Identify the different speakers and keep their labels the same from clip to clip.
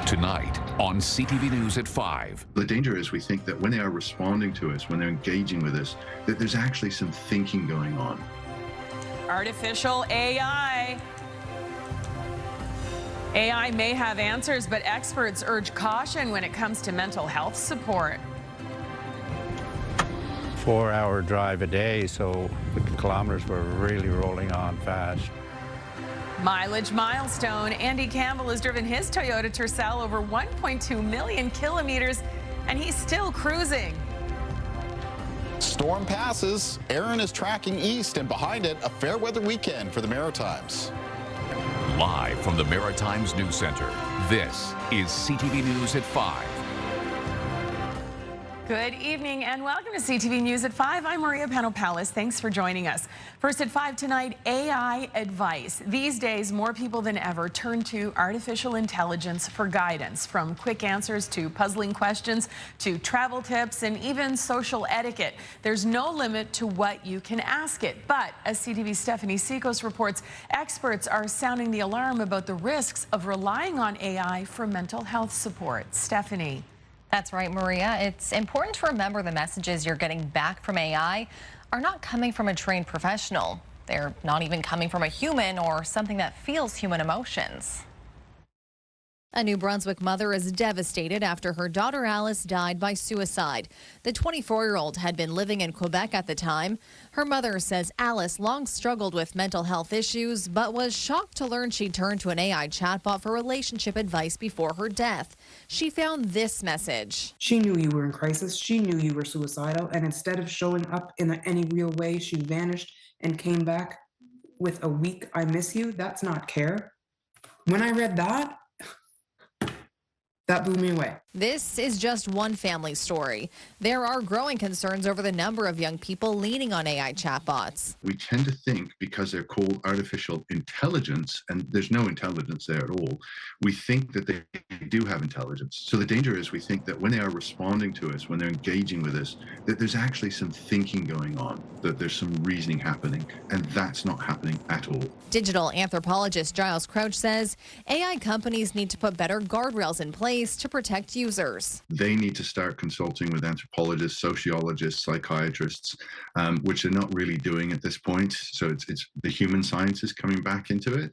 Speaker 1: Tonight on CTV News at 5.
Speaker 2: The danger is we think that when they are responding to us, when they're engaging with us, that there's actually some thinking going on.
Speaker 3: Artificial AI. AI may have answers, but experts urge caution when it comes to mental health support.
Speaker 4: 4-hour drive a day, so the kilometers were really rolling on fast.
Speaker 3: Mileage milestone. Andy Campbell has driven his Toyota Tercel over 1.2 million kilometers, and he's still cruising.
Speaker 5: Storm passes. Aaron is tracking east, and behind it, a fair weather weekend for the Maritimes.
Speaker 1: Live from the Maritimes News Center, this is CTV News at 5.
Speaker 3: Good evening and welcome to CTV News at 5. I'm Maria Panopoulos. Thanks for joining us. First at 5 tonight, AI advice. These days, more people than ever turn to artificial intelligence for guidance, from quick answers to puzzling questions to travel tips and even social etiquette. There's no limit to what you can ask it. But as CTV's Stephanie Sikos reports, experts are sounding the alarm about the risks of relying on AI for mental health support. Stephanie.
Speaker 6: That's right, Maria. It's important to remember the messages you're getting back from AI are not coming from a trained professional. They're not even coming from a human or something that feels human emotions.
Speaker 7: A New Brunswick mother is devastated after her daughter Alice died by suicide. The 24-year-old had been living in Quebec at the time. Her mother says Alice long struggled with mental health issues, but was shocked to learn she turned to an AI chatbot for relationship advice before her death. She found this message.
Speaker 8: She knew you were in crisis. She knew you were suicidal. And instead of showing up in any real way, she vanished and came back with a weak "I miss you." That's not care. When I read that, that blew me away.
Speaker 7: This is just one family story. There are growing concerns over the number of young people leaning on AI chatbots.
Speaker 2: We tend to think because they're called artificial intelligence, and there's no intelligence there at all, we think that they do have intelligence. So the danger is we think that when they are responding to us, when they're engaging with us, that there's actually some thinking going on, that there's some reasoning happening, and that's not happening at all.
Speaker 7: Digital anthropologist Giles Crouch says AI companies need to put better guardrails in place to protect users.
Speaker 2: They need to start consulting with anthropologists, sociologists, psychiatrists, which they're not really doing at this point. So it's the human sciences coming back into it.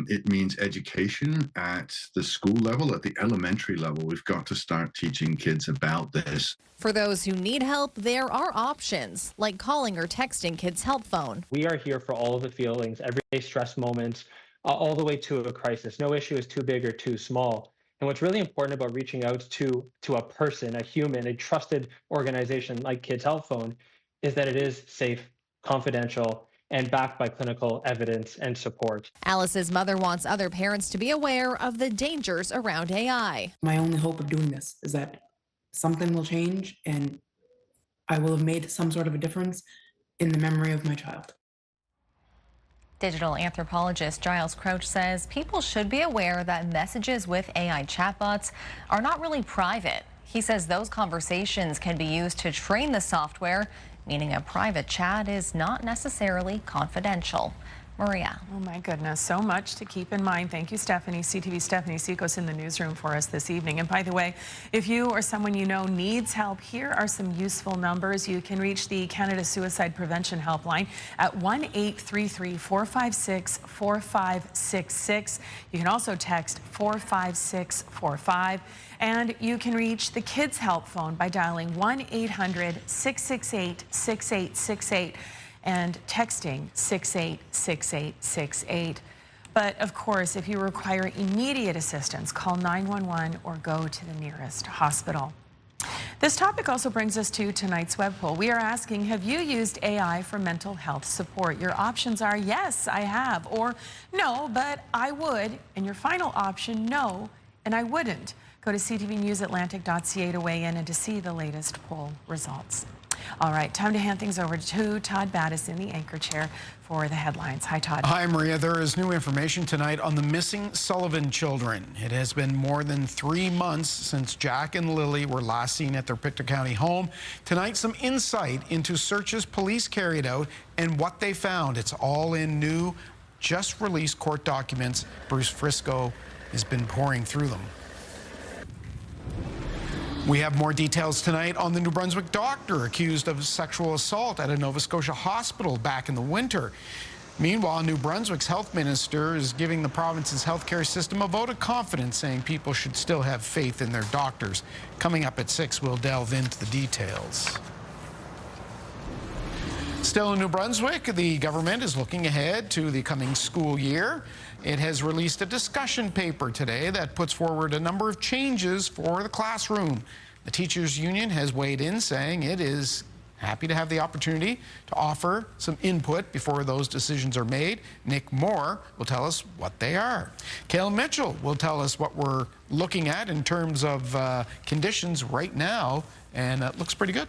Speaker 2: It means education at the school level, at the elementary level. We've got to start teaching kids about this.
Speaker 7: For those who need help, there are options, like calling or texting Kids Help Phone.
Speaker 9: We are here for all of the feelings, everyday stress moments, all the way to a crisis. No issue is too big or too small. And what's really important about reaching out to a person, a human, a trusted organization like Kids Help Phone is that it is safe, confidential, and backed by clinical evidence and support.
Speaker 7: Alice's mother wants other parents to be aware of the dangers around AI.
Speaker 8: My only hope of doing this is that something will change and I will have made some sort of a difference in the memory of my child.
Speaker 6: Digital anthropologist Giles Crouch says people should be aware that messages with AI chatbots are not really private. He says those conversations can be used to train the software, meaning a private chat is not necessarily confidential. Maria.
Speaker 3: Oh my goodness, so much to keep in mind. Thank you, Stephanie. CTV Stephanie Sikos in the newsroom for us this evening. And by the way, if you or someone you know needs help, here are some useful numbers. You can reach the Canada Suicide Prevention Helpline at 1-833-456-4566. You can also text 45645. And you can reach the Kids Help Phone by dialing 1-800-668-6868. and texting 686868. But of course, if you require immediate assistance, call 911 or go to the nearest hospital. This topic also brings us to tonight's web poll. We are asking, have you used AI for mental health support? Your options are yes, I have, or no, but I would. And your final option, no, and I wouldn't. Go to ctvnewsatlantic.ca to weigh in and to see the latest poll results. All right, time to hand things over to Todd Battis in the anchor chair for the headlines. Hi, Todd.
Speaker 10: Hi, Maria. There is new information tonight on the missing Sullivan children. It has been more than 3 months since Jack and Lily were last seen at their Pictou County home. Tonight, some insight into searches police carried out and what they found. It's all in new, just released court documents. Bruce Frisco has been pouring through them. We have more details tonight on the New Brunswick doctor accused of sexual assault at a Nova Scotia hospital back in the winter. Meanwhile, New Brunswick's health minister is giving the province's healthcare system a vote of confidence, saying people should still have faith in their doctors. Coming up at 6, we'll delve into the details. Still in New Brunswick, the government is looking ahead to the coming school year. It has released a discussion paper today that puts forward a number of changes for the classroom. The teachers' union has weighed in, saying it is happy to have the opportunity to offer some input before those decisions are made. Nick Moore will tell us what they are. Kayla Mitchell will tell us what we're looking at in terms of conditions right now, and it looks pretty good.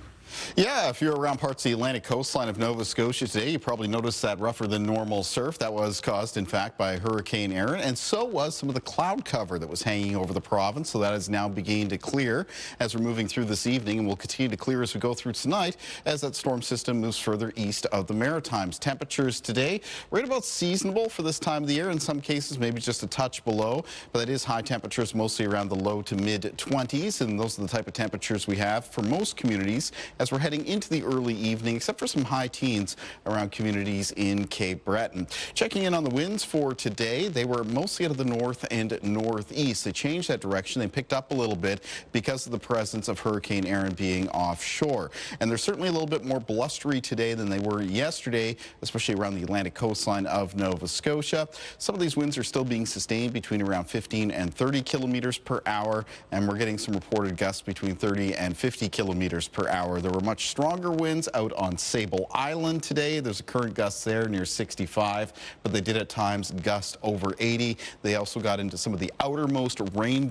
Speaker 5: Yeah, if you're around parts of the Atlantic coastline of Nova Scotia today, you probably noticed that rougher than normal surf that was caused, in fact, by Hurricane Erin, and so was some of the cloud cover that was hanging over the province. So that is now beginning to clear as we're moving through this evening, and will continue to clear as we go through tonight as that storm system moves further east of the Maritimes. Temperatures today right about seasonable for this time of the year. In some cases, maybe just a touch below, but it is high temperatures, mostly around the low to mid 20s, and those are the type of temperatures we have for most communities as we're heading into the early evening, except for some high teens around communities in Cape Breton. Checking in on the winds for today, they were mostly out of the north and northeast. They changed that direction. They picked up a little bit because of the presence of Hurricane Erin being offshore. And they're certainly a little bit more blustery today than they were yesterday, especially around the Atlantic coastline of Nova Scotia. Some of these winds are still being sustained between around 15 and 30 kilometers per hour, and we're getting some reported gusts between 30 and 50 kilometers per hour. There were much stronger winds out on Sable Island today. There's a current gust there near 65, but they did at times gust over 80. They also got into some of the outermost rain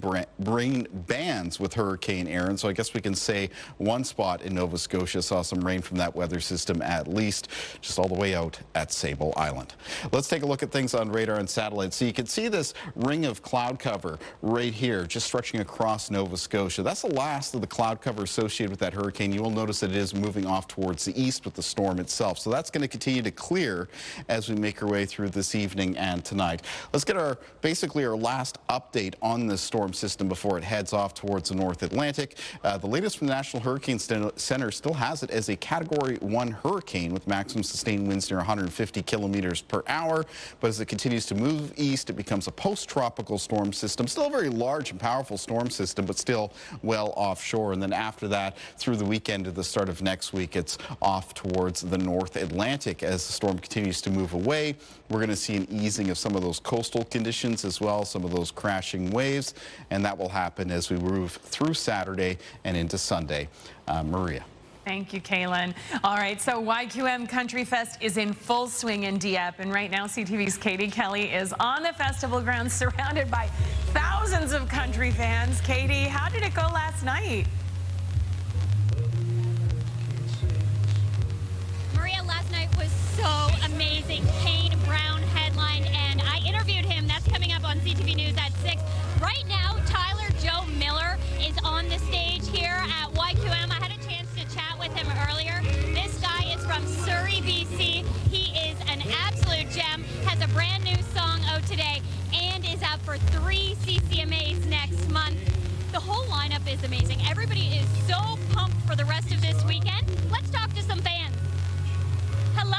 Speaker 5: bands with Hurricane Erin. So I guess we can say one spot in Nova Scotia saw some rain from that weather system, at least, just all the way out at Sable Island. Let's take a look at things on radar and satellite. So you can see this ring of cloud cover right here, just stretching across Nova Scotia. That's the last of the cloud cover associated with that hurricane. You will notice that it is moving off towards the east with the storm itself. So that's going to continue to clear as we make our way through this evening and tonight. Let's get basically our last update on this storm system before it heads off towards the North Atlantic. The latest from the National Hurricane Center still has it as a Category 1 hurricane with maximum sustained winds near 150 kilometers per hour. But as it continues to move east, it becomes a post-tropical storm system. Still a very large and powerful storm system, but still well offshore. And then after that, through the weekend to the start of next week, it's off towards the North Atlantic. As the storm continues to move away, we're going to see an easing of some of those coastal conditions as well, some of those crashing waves, and that will happen as we move through Saturday and into Sunday. Maria.
Speaker 3: Thank you, Kaylin. All right, so YQM Country Fest is in full swing in Dieppe, and right now CTV's Katie Kelly is on the festival grounds surrounded by thousands of country fans. Katie, how did it go last night?
Speaker 11: Maria, last night was so amazing. Kane Brown headlined, and I interviewed him. That's coming up on CTV News at 6. Right now, Tyler Joe Miller is on the stage here at YQM. I had a chance to chat with him earlier. This guy is from Surrey, BC. He is an absolute gem, has a brand new song out today, and is out for 3 CCMAs next month. The whole lineup is amazing. Everybody is so pumped for the rest of this weekend. Let's talk to some fans. Hello.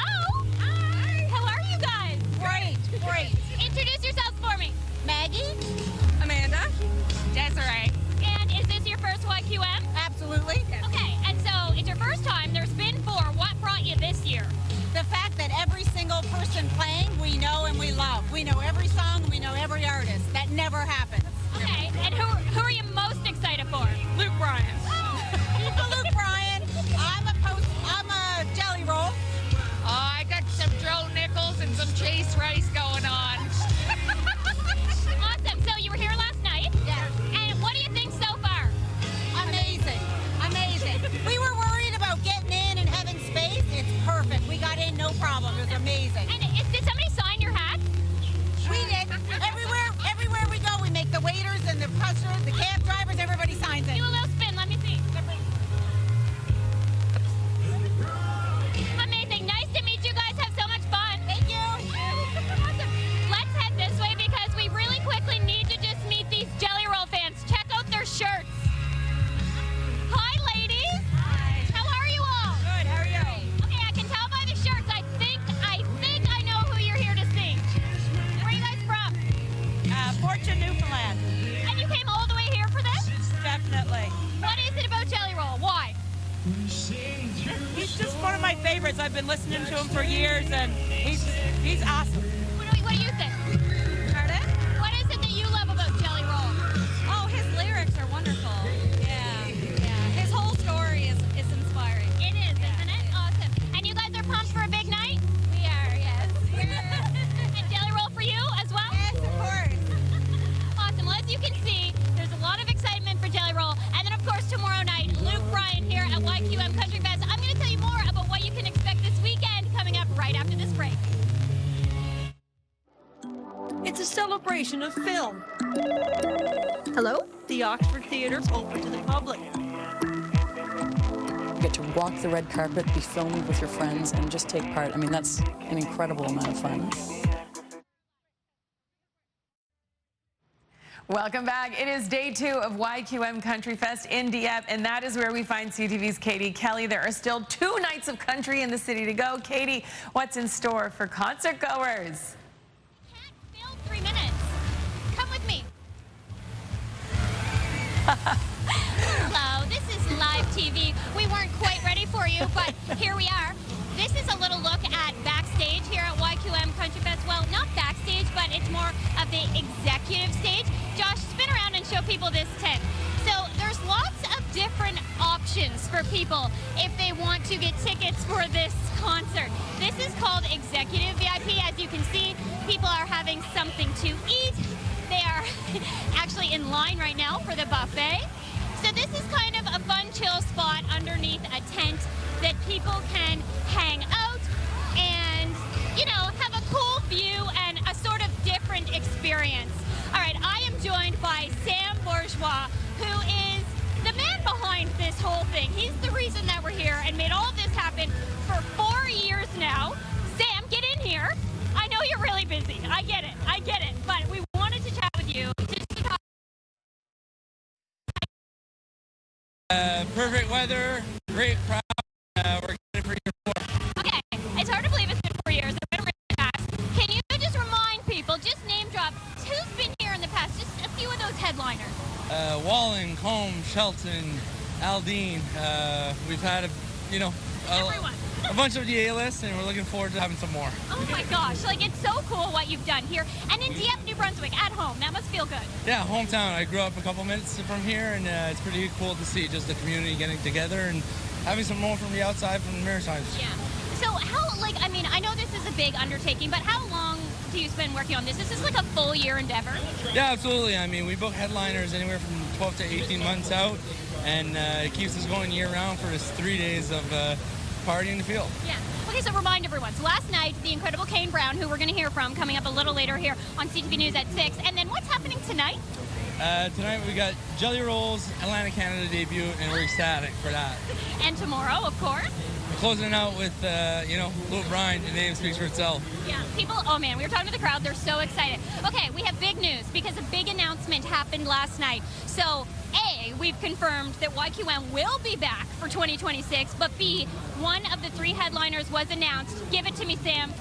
Speaker 11: Hi. How are you guys? Great. Introduce yourselves for me. Maggie. Amanda. Desiree. And is this your first YQM? Absolutely. Okay, and so it's your first time. There's been 4. What brought you this year?
Speaker 12: The fact that every single person playing we know and we love. We know every song, we know every artist. That never happens.
Speaker 11: Okay, and who are you most excited for?
Speaker 12: Luke Bryan. For Luke Bryan, I'm a jelly roll.
Speaker 13: I got some Joe Nichols and some Chase Rice going on.
Speaker 11: Awesome. So you were here last night?
Speaker 12: Yes.
Speaker 11: And what do you think so far?
Speaker 12: Amazing. We were worried about getting in and having space. It's perfect. We got in no problem. It was amazing.
Speaker 11: And did somebody sign your hat?
Speaker 12: We did. Everywhere we go, we make the waiters and the customers, the cab drivers, everybody signs it.
Speaker 11: Do a little spin. Let me see. Amazing. Nice to meet you guys. Have so much fun.
Speaker 12: Thank you.
Speaker 11: Awesome. Let's head this way because we really quickly need to just meet these Jelly Roll fans. Check out their shirts.
Speaker 14: Fortune, Newfoundland.
Speaker 11: And you came all the way here for this?
Speaker 14: Definitely.
Speaker 11: What is it about Jelly Roll? Why?
Speaker 14: He's just one of my favorites. I've been listening to him for years, and he's awesome.
Speaker 11: What do you think?
Speaker 14: Pardon?
Speaker 11: What is it that you love about Jelly Roll?
Speaker 14: Oh, his lyrics are wonderful. Yeah. His whole story is inspiring.
Speaker 11: It is, isn't it? Awesome. And you guys are pumped for a big night?
Speaker 14: We are, yes.
Speaker 11: And Jelly Roll for you as well?
Speaker 14: Yes, of course.
Speaker 11: Awesome. Well, as you can see, there's a lot of excitement for Jelly Roll. And then, of course, tomorrow night, Luke Bryan here at YQM Country Fest. I'm going to tell you more about what you can expect this weekend coming up right after this break.
Speaker 14: It's a celebration of film.
Speaker 15: Hello?
Speaker 14: The Oxford Theatre's open to the public.
Speaker 15: You get to walk the red carpet, be filmed with your friends, and just take part. I mean, that's an incredible amount of fun.
Speaker 3: Welcome back. It is day 2 of YQM Country Fest in Dieppe, and that is where we find CTV's Katie Kelly. There are still 2 nights of country in the city to go. Katie, what's in store for concert goers?
Speaker 11: Can't fill 3 minutes. Come with me. Hello, this is live TV. We weren't quite ready for you, but here we are. This is a little look at backstage here at YQM Country Fest. Well, not backstage, but it's more of the executive stage. Josh, spin around and show people this tent. So there's lots of different options for people if they want to get tickets for this concert. This is called Executive VIP. As you can see, people are having something to eat. They are actually in line right now for the buffet. So this is kind of a fun, chill spot underneath a tent that people can hang out and, you know, have a cool view and a sort of different experience. All right, I am joined by Sam Bourgeois, who is the man behind this whole thing. He's the reason that we're here and made all of this happen for 4 years now. Sam, get in here. I know you're really busy. I get it. But we wanted to chat with you.
Speaker 16: Perfect weather, great crowd. We're excited for year 4.
Speaker 11: Okay, it's hard to believe it's been 4 years. It's been really fast. Can you just remind people, just name drop, who's been here in the past? Just a few of those headliners.
Speaker 16: Wallen, Combe, Shelton, Aldine. We've had a bunch of the A-list, and we're looking forward to having some more.
Speaker 11: Oh my gosh, like it's so cool what you've done here. And in Dieppe, New Brunswick, at home, that must feel good.
Speaker 16: Yeah, hometown. I grew up a couple minutes from here, and it's pretty cool to see just the community getting together and having some more from the outside, from the Maritimes.
Speaker 11: Yeah. So how, like, I mean, I know this is a big undertaking, but how long do you spend working on this? Is this like a full year endeavor?
Speaker 16: Yeah, absolutely. I mean, we book headliners anywhere from 12 to 18 months out, and it keeps us going year round for this 3 days of party in the field.
Speaker 11: Yeah. Okay, so remind everyone. So last night, the incredible Kane Brown, who we're going to hear from coming up a little later here on CTV News at 6. And then what's happening tonight?
Speaker 16: Tonight we got Jelly Roll's Atlantic Canada debut, and we're ecstatic for that.
Speaker 11: And tomorrow, of course.
Speaker 16: We're closing it out with, Luke Bryan. The name speaks for itself.
Speaker 11: Yeah, people, oh man, we were talking to the crowd. They're so excited. Okay, we have big news because a big announcement happened last night. So, A, we've confirmed that YQM will be back for 2026, but B, one of the 3 headliners was announced. Give it to me, Sam.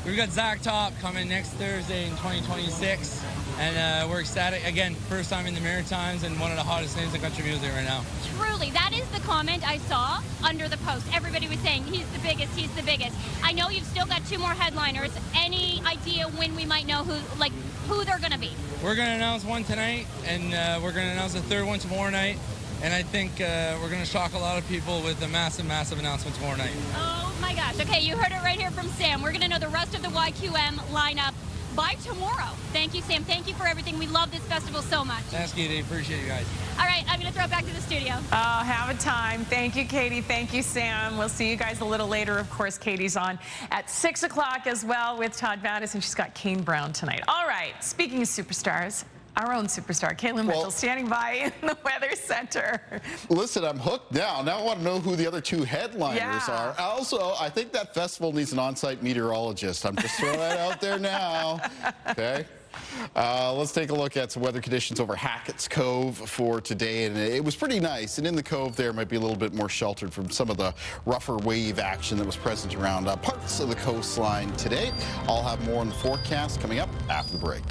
Speaker 16: We've got Zach Top coming next Thursday in 2026, and we're ecstatic. Again, first time in the Maritimes and one of the hottest names in country music right now.
Speaker 11: Truly, that is the comment I saw under the post. Everybody was saying, he's the biggest, he's the biggest. I know you've still got 2 more headliners. Any idea when we might know who they're going to be?
Speaker 16: We're going to announce one tonight, and we're going to announce a 3rd one tomorrow night. And I think we're going to shock a lot of people with a massive, massive announcement tomorrow night.
Speaker 11: Oh my gosh. Okay, you heard it right here from Sam. We're going to know the rest of the YQM lineup by tomorrow. Thank you, Sam. Thank you for everything. We love this festival so much.
Speaker 16: Thanks, Katie. Appreciate you guys.
Speaker 11: All right, I'm going to throw it back to the studio.
Speaker 3: Oh, have a time. Thank you, Katie. Thank you, Sam. We'll see you guys a little later. Of course, Katie's on at 6 o'clock as well with Todd Vaddis, and she's got Kane Brown tonight. All right, speaking of superstars, our own superstar, Caitlin Mitchell, standing by in the Weather Center.
Speaker 5: Listen, I'm hooked now. Now I want to know who the other 2 headliners are. Also, I think that festival needs an on-site meteorologist. I'm just throwing that out there now. Okay. Let's take a look at some weather conditions over Hackett's Cove for today, and it was pretty nice. And in the cove there might be a little bit more sheltered from some of the rougher wave action that was present around parts of the coastline today. I'll have more on the forecast coming up after the break.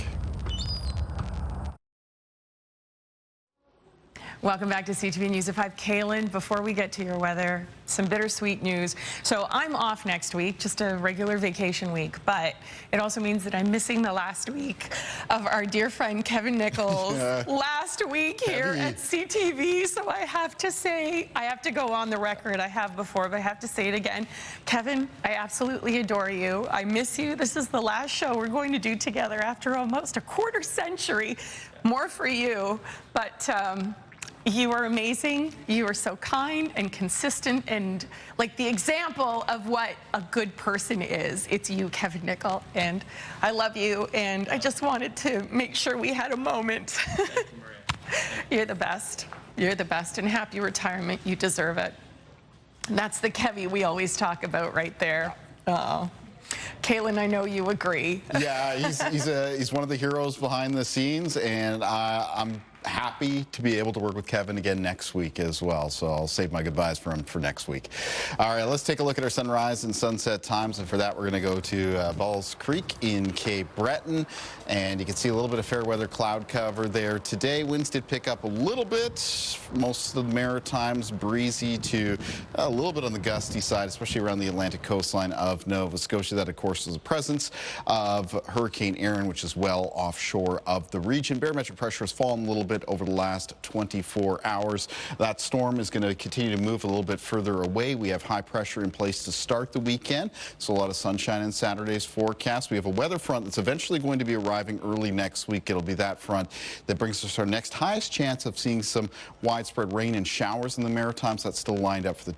Speaker 3: Welcome back to CTV News at 5. Kaylin, before we get to your weather, some bittersweet news. So I'm off next week, just a regular vacation week, but it also means that I'm missing the last week of our dear friend Kevin Nichols' last week here at CTV. So I have to say, I have to go on the record. I have before, but I have to say it again. Kevin, I absolutely adore you. I miss you. This is the last show we're going to do together after almost a quarter century. More for you, but you are amazing. You are so kind and consistent and like the example of what a good person is. It's you, Kevin Nichol, and I love you, and I just wanted to make sure we had a moment.
Speaker 9: Thank you, Maria.
Speaker 3: You're the best. You're the best, and happy retirement. You deserve it. And that's the Kevy we always talk about right there. Kaylin, I know you agree.
Speaker 5: Yeah, he's one of the heroes behind the scenes, and I'm happy to be able to work with Kevin again next week as well. So I'll save my goodbyes for him for next week. All right, let's take a look at our sunrise and sunset times. And for that, we're going to go to Balls Creek in Cape Breton. And you can see a little bit of fair weather cloud cover there today. Winds did pick up a little bit. Most of the Maritimes breezy to a little bit on the gusty side, especially around the Atlantic coastline of Nova Scotia. That, of course, is the presence of Hurricane Erin, which is well offshore of the region. Barometric pressure has fallen a little bit over the last 24 hours. That storm is going to continue to move a little bit further away. We have high pressure in place to start the weekend, so a lot of sunshine in Saturday's forecast. We have a weather front that's eventually going to be arriving early next week. It'll be that front that brings us our next highest chance of seeing some widespread rain and showers in the Maritimes. That's still lined up for the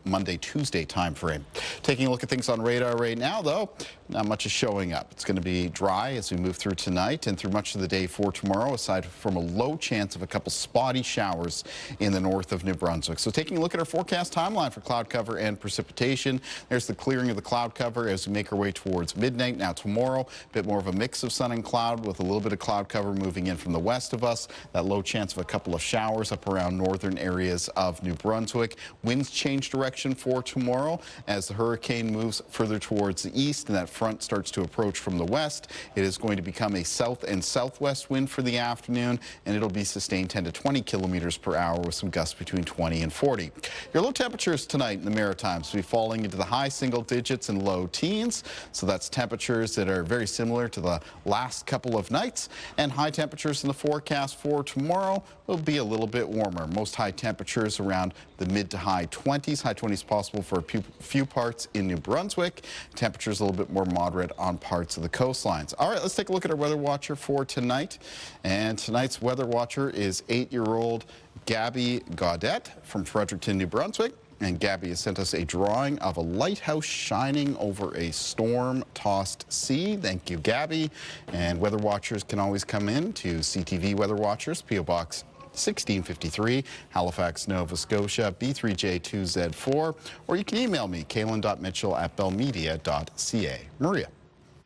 Speaker 5: Monday, Tuesday time frame. Taking a look at things on radar right now, though, not much is showing up. It's going to be dry as we move through tonight and through much of the day for tomorrow, aside from a low chance of a couple spotty showers in the north of New Brunswick. So taking a look at our forecast timeline for cloud cover and precipitation, there's the clearing of the cloud cover as we make our way towards midnight. Now tomorrow, a bit more of a mix of sun and cloud with a little bit of cloud cover moving in from the west of us. That low chance of a couple of showers up around northern areas of New Brunswick. Winds change direction for tomorrow as the hurricane moves further towards the east and that front starts to approach from the west. It is going to become a south and southwest wind for the afternoon, and it'll be sustained 10 to 20 kilometers per hour with some gusts between 20 and 40. Your low temperatures tonight in the Maritimes will be falling into the high single digits and low teens. So that's temperatures that are very similar to the last couple of nights. And high temperatures in the forecast for tomorrow will be a little bit warmer. Most high temperatures around the mid to high 20s. High 20s possible for a few parts in New Brunswick. Temperatures a little bit more moderate on parts of the coastlines. All right, let's take a look at our weather watcher for tonight. And tonight's weather watcher is 8-year-old Gabby Gaudette from Fredericton, New Brunswick. And Gabby has sent us a drawing of a lighthouse shining over a storm-tossed sea. Thank you, Gabby. And weather watchers can always come in to CTV Weather Watchers, P.O. Box 1653, Halifax, Nova Scotia, B3J2Z4, or you can email me, kaylin.mitchell@bellmedia.ca. Maria.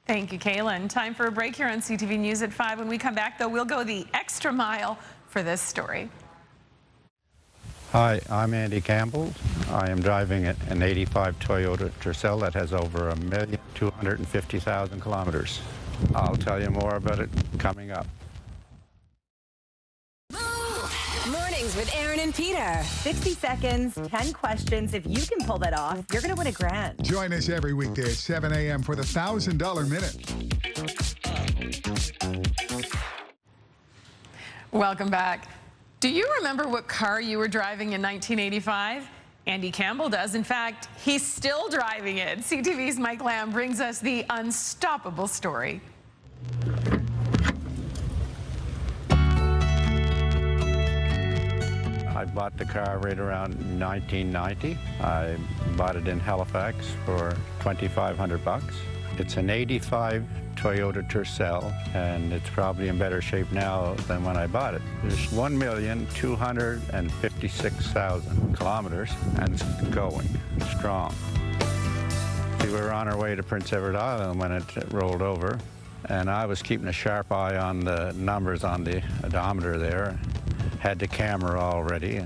Speaker 3: Thank you, Kaylin. Time for a break here on CTV News at 5. When we come back, though, we'll go the extra mile for this story.
Speaker 4: Hi, I'm Andy Campbell. I am driving an 85 Toyota Tercel that has over 1,250,000 kilometers. I'll tell you more about it coming up.
Speaker 17: Mornings with Aaron and Peter. 60 seconds, 10 questions. If you can pull that off, you're going to win $1,000.
Speaker 18: Join us every weekday at 7 a.m. for the $1,000 Minute.
Speaker 3: Welcome back. Do you remember what car you were driving in 1985? Andy Campbell does. In fact, he's still driving it. CTV's Mike Lamb brings us the unstoppable story.
Speaker 4: I bought the car right around 1990. I bought it in Halifax for $2,500. It's an 85 Toyota Tercel, and it's probably in better shape now than when I bought it. There's 1,256,000 kilometers, and it's going strong. We were on our way to Prince Edward Island when it rolled over, and I was keeping a sharp eye on the numbers on the odometer there. Had the camera all ready.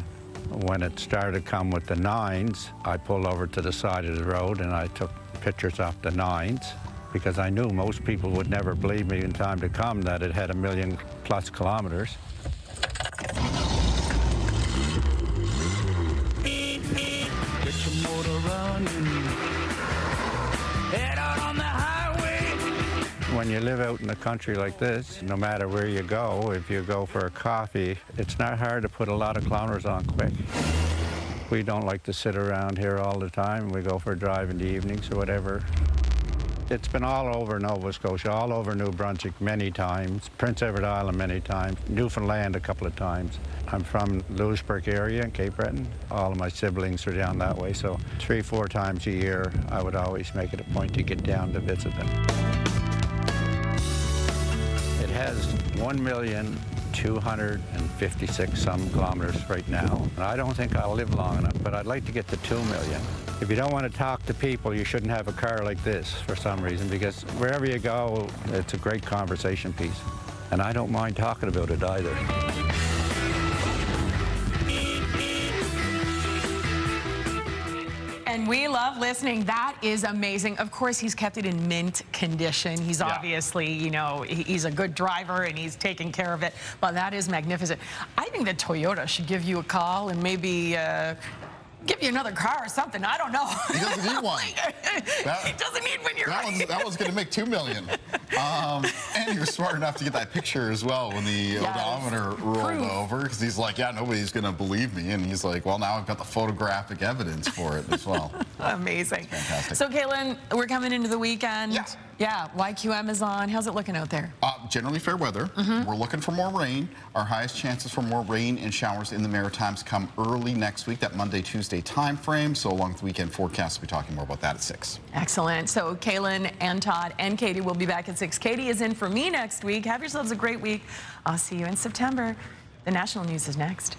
Speaker 4: When it started to come with the 9s, I pulled over to the side of the road and I took pictures off the 9s because I knew most people would never believe me in time to come that it had 1,000,000+ kilometers. when you live out in the country like this, no matter where you go, if you go for a coffee, it's not hard to put a lot of kilometers on quick. We don't like to sit around here all the time. We go for a drive in the evenings or whatever. It's been all over Nova Scotia, all over New Brunswick many times, Prince Edward Island many times, Newfoundland a couple of times. I'm from Louisburg area in Cape Breton. All of my siblings are down that way, so 3-4 times a year I would always make it a point to get down to visit them. It has 1,256,000 some kilometers right now. And I don't think I'll live long enough, but I'd like to get to 2 million. If you don't want to talk to people, you shouldn't have a car like this for some reason, because wherever you go, it's a great conversation piece. And I don't mind talking about it either.
Speaker 3: And we love listening. That is amazing. Of course, he's kept it in mint condition. He's obviously, you know, he's a good driver and he's taking care of it. But that is magnificent. I think that Toyota should give you a call and maybe give you another car or something. I don't know.
Speaker 5: He doesn't need one.
Speaker 3: He doesn't need when you're
Speaker 5: that one's going to make 2 million. And he was smart enough to get that picture as well when the odometer rolled over, because he's like, yeah, nobody's going to believe me. And he's like, well, now I've got the photographic evidence for it as well.
Speaker 3: Amazing.
Speaker 5: Fantastic.
Speaker 3: So, Caitlin, we're coming into the weekend.
Speaker 5: Yes.
Speaker 3: Yeah, YQM is on. How's it looking out there?
Speaker 5: Generally fair weather. We're looking for more rain. Our highest chances for more rain and showers in the Maritimes come early next week, that Monday, Tuesday time frame. So along with the weekend forecast, we'll be talking more about that at 6.
Speaker 3: Excellent. So Kaylin and Todd and Katie will be back at 6. Katie is in for me next week. Have yourselves a great week. I'll see you in September. The national news is next.